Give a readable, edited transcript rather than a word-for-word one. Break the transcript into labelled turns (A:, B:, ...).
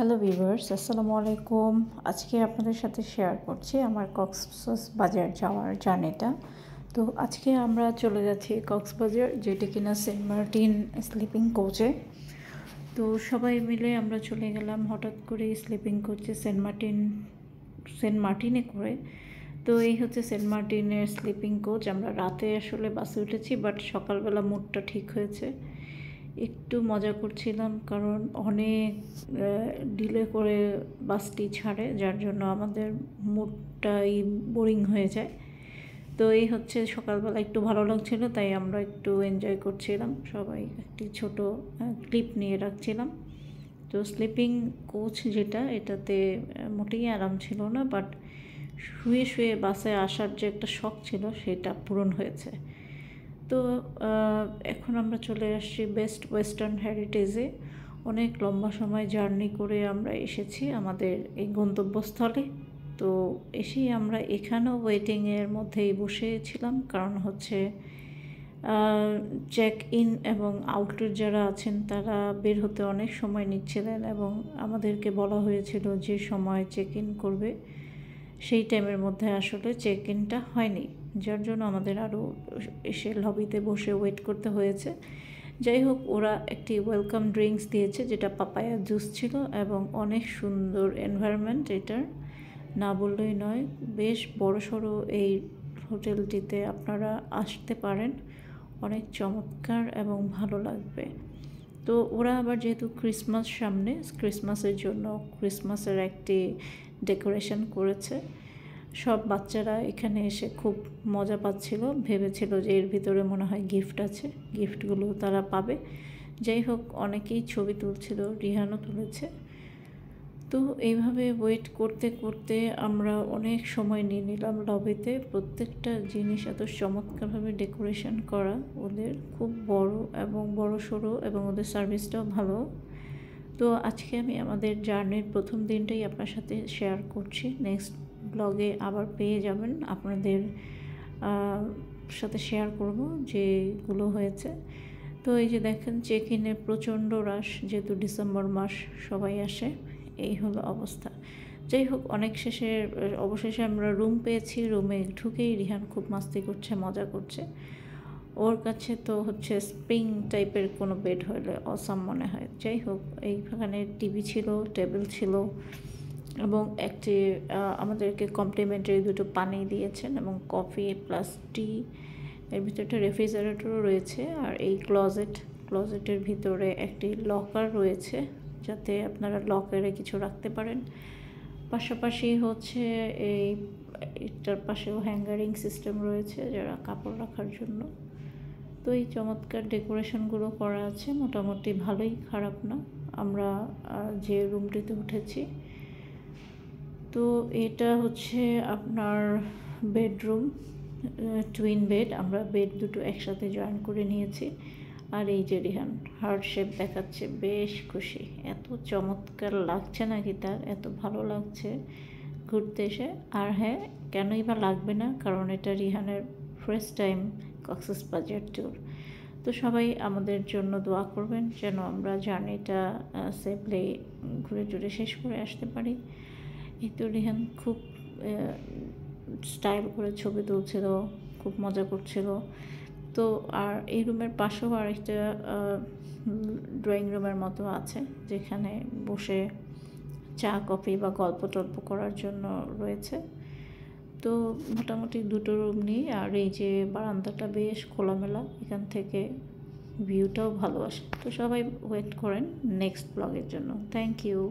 A: Hello viewers, আসসালামু আলাইকুম। আজকে আপনাদের সাথে শেয়ার করছি আমার কক্সবাজার যাওয়ার জার্নিটা। তো আজকে আমরা চলে যাচ্ছি কক্সবাজার, যেটা কিনা সেন্ট মার্টিন স্লিপিং কোচে। তো সবাই মিলে আমরা চলে গেলাম হঠাৎ করে স্লিপিং কোচে সেন্ট মার্টিনে করে। তো এই হচ্ছে সেন্ট মার্টিনের স্লিপিং কোচ। আমরা রাতে আসলে বাসে উঠেছি, বাট সকালবেলা মুডটা ঠিক হয়েছে। একটু মজা করছিলাম কারণ অনেক ডিলে করে বাসটি ছাড়ে, যার জন্য আমাদের মুডটাই বোরিং হয়ে যায়। তো এই হচ্ছে সকালবেলা একটু ভালো লাগছিল, তাই আমরা একটু এনজয় করছিলাম, সবাই একটি ছোট ক্লিপ নিয়ে রাখছিলাম। তো স্লিপিং কোচ যেটা, এটাতে মোটেই আরাম ছিল না, বাট শুয়ে শুয়ে বাসে আসার যে একটা শখ ছিল সেটা পূরণ হয়েছে। তো এখন আমরা চলে আসছি বেস্ট ওয়েস্টার্ন হেরিটেজে। অনেক লম্বা সময় জার্নি করে আমরা এসেছি আমাদের এই গন্তব্যস্থলে। তো এসেই আমরা এখানেও ওয়েটিংয়ের মধ্যেই বসেছিলাম, কারণ হচ্ছে চেক ইন এবং আউটের যারা আছেন তারা বের হতে অনেক সময় নিচ্ছিলেন, এবং আমাদেরকে বলা হয়েছিল যে সময় চেক ইন করবে সেই টাইমের মধ্যে আসলে চেক ইনটা হয়নি, যার জন্য আমাদের আরও এসে লবিতে বসে ওয়েট করতে হয়েছে। যাই হোক, ওরা একটি ওয়েলকাম ড্রিঙ্কস দিয়েছে, যেটা পাপায়া জুস ছিল, এবং অনেক সুন্দর এনভায়রনমেন্ট এটার, না বললেই নয়। বেশ বড়সড় এই হোটেলটিতে আপনারা আসতে পারেন, অনেক চমৎকার এবং ভালো লাগবে। তো ওরা আবার যেহেতু ক্রিসমাস সামনে, ক্রিসমাসের জন্য ক্রিসমাসের একটি ডেকোরেশন করেছে। সব বাচ্চারা এখানে এসে খুব মজা পাচ্ছিল, ভেবেছিল যে এর ভিতরে মনে হয় গিফট আছে, গিফটগুলো তারা পাবে। যাই হোক, অনেকেই ছবি তুলছিল, রিহানও তুলেছে। তো এইভাবে ওয়েট করতে করতে আমরা অনেক সময় নিয়ে নিলাম লবিতে। প্রত্যেকটা জিনিস এত চমৎকারভাবে ডেকোরেশন করা, ওদের খুব বড় এবং বড় সড়ো, এবং ওদের সার্ভিসটাও ভালো। তো আজকে আমি আমাদের জার্নির প্রথম দিনটাই আপনার সাথে শেয়ার করছি। নেক্সট ব্লগে আবার পেয়ে যাবেন, আপনাদের সাথে শেয়ার করব যেগুলো হয়েছে। তো এই যে দেখেন, চেক ইনে প্রচণ্ড রাশ, যেহেতু ডিসেম্বর মাস সবাই আসে, এই হলো অবস্থা। যাই হোক, অবশেষে আমরা রুম পেয়েছি। রুমে ঢুকেই রিহান খুব মাস্তি করছে, মজা করছে। ওর কাছে তো হচ্ছে স্প্রিং টাইপের কোনো বেড হলে অসাম মনে হয়। যাই হোক, এইখানে টিভি ছিল, টেবিল ছিল, এবং একটি আমাদেরকে কমপ্লিমেন্টারি দুটো পানি দিয়েছেন, এবং কফি প্লাস টি। এর ভিতরে একটা রেফ্রিজারেটরও রয়েছে, আর এই ক্লোজেটের ভিতরে একটি লকার রয়েছে, যাতে আপনারা লকারে কিছু রাখতে পারেন। পাশাপাশি হচ্ছে এটার পাশেও হ্যাঙ্গারিং সিস্টেম রয়েছে, যারা কাপড় রাখার জন্য। তো এই চমৎকার ডেকোরেশনগুলো করা আছে, মোটামুটি ভালোই, খারাপ না। আমরা যে রুমটিতে উঠেছি, তো এটা হচ্ছে আপনার বেডরুম, টুইন বেড। আমরা বেড দুটো একসাথে জয়েন করে নিয়েছি। আর এই যে রিহান হার্ট শেপ দেখাচ্ছে, বেশ খুশি। এত চমৎকার লাগছে নাকি তার, এত ভালো লাগছে ঘুরতে এসে। আর হ্যাঁ, কেনই বা লাগবে না, কারণ এটা রিহানের ফার্স্ট টাইম কক্সবাজার ট্যুর। তো সবাই আমাদের জন্য দোয়া করবেন যেন আমরা জার্নিটা সেফলি ঘুরে টুরে শেষ করে আসতে পারি। এই তো রিহান খুব স্টাইল করে ছবি তুলছিল, খুব মজা করছিল। তো আর এই রুমের পাশেও আরেকটা ড্রয়িং রুমের মতো আছে, যেখানে বসে চা কফি বা গল্প টল্প করার জন্য রয়েছে। তো মোটামুটি দুটো রুম নিই। আর এই যে বারান্দাটা বেশ খোলামেলা, এখান থেকে ভিউটাও ভালো আসে। তো সবাই ওয়েট করেন নেক্সট ব্লগের জন্য। Thank you.